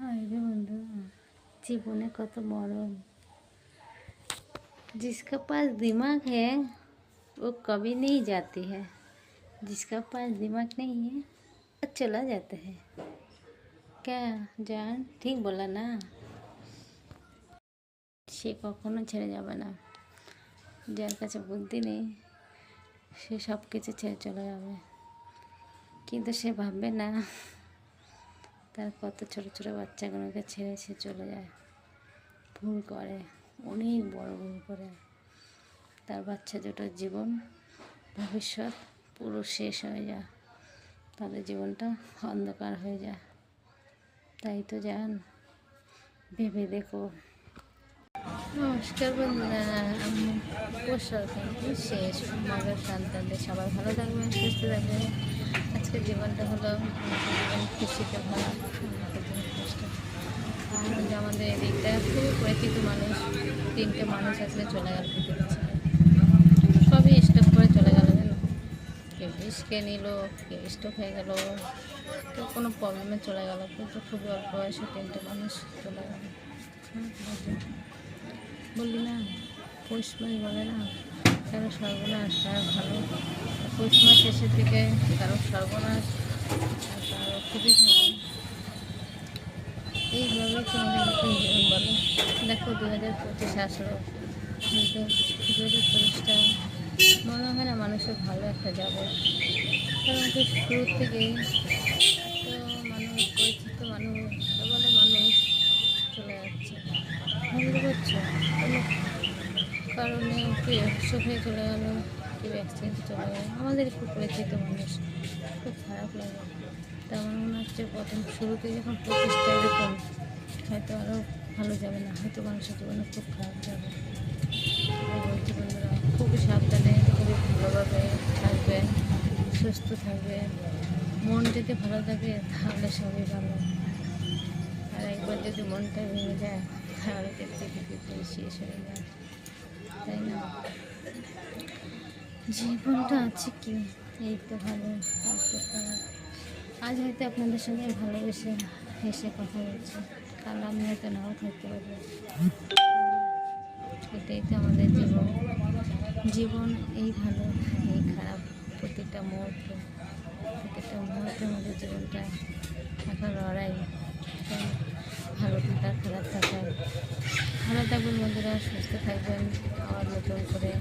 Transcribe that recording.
हाय रे बंधु, जीवन कत मरम। जिसका पास दिमाग है वो कभी नहीं जाती है, जिसका पास दिमाग नहीं है वो चला जाता है। क्या जान ठीक बोला ना? সে কখনো ছেড়ে যাবে না। যার কাছে বুদ্ধি নেই সে সব কিছু ছেড়ে চলে যাবে, কিন্তু সে ভাববে না তার কত ছোট ছোট বাচ্চাগুলোকে ছেড়ে সে চলে যায়। ভুল করে, অনেক বড় ভুল করে। তার বাচ্চা দুটোর জীবন ভবিষ্যৎ পুরো শেষ হয়ে যায়, তাদের জীবনটা অন্ধকার হয়ে যায়। তাই তো জান, ভেবে দেখো। নমস্কার বন্ধুরা, আমি উপসর্গ শেষ। মজার সন্তানদের সবাই ভালো থাকবেন, সুস্থ থাকবেন। আজকের জীবনটা হলো জীবন খুশিতে ভরা, কষ্ট। আমাদের এদিকটা খুবই পরিচিত মানুষ, 3টে মানুষ আসলে চলে গেল পৃথিবী ছেড়ে। সবই স্টক করে চলে গেল, জানো। কেউ বিষ খেয়ে নিল, কেউ স্টক হয়ে গেল, কেউ কোনো প্রবলেমে চলে গেল, কিন্তু খুবই অল্প বয়সে 3টে মানুষ চলে গেল। বললি না পৌষ মাস বলে না, কারো সর্বনাশ কারো ভালো। পৌষ মাস শেষের দিকে কারো সর্বনাশ আর কারো খুবই ভালো। এইভাবে তোমাদের নতুন জীবন বলো। দেখো 2025 আসলো, কিন্তু 2025টা মনে হয় না মানুষের ভালো একটা যাবে। কারণ কি শুরু থেকেই তো মানুষ, পরিচিত মানুষ, বলে মানুষ চলে যাচ্ছে, বুঝতে পারছো? কোনো কারণে কেউ অসুখ হয়ে চলে গেল, কেউ অ্যাক্সিডেন্টে চলে গেল, আমাদের খুব পরিচিত মানুষ। খুব খারাপ লাগে। তা আমার মনে হচ্ছে প্রথম শুরুতে যখন প্রতিষ্ঠা এরকম, হয়তো আরও ভালো যাবে না, হয়তো মানুষের জীবনে খুব খারাপ যাবে। বলছি বন্ধুরা, খুবই সাবধানে, খুবই ভালোভাবে থাকবে, সুস্থ থাকবে। মন যদি ভালো থাকে তাহলে সবই ভালো, আর একবার যদি মনটা ভেঙে যায় তাহলে দেখতে দেখতে শেষ হয়ে যায়, তাই না? জীবনটা আছে কি, এই তো ভালো, আজ হয়তো আপনাদের সঙ্গে ভালোবেসে হেসে কথা বলছি, কাল আমি হয়তো নাও থাকতে পারবো। এটাই তো আমাদের জীবন। জীবন এই ভালো এই খারাপ, প্রতিটা মুহূর্তে আমাদের জীবনটা এখন লড়াই। ভালো থাকার খারাপ থাকার। ভালো থাকবেন বন্ধুরা, সুস্থ থাকবেন। আবার নতুন করে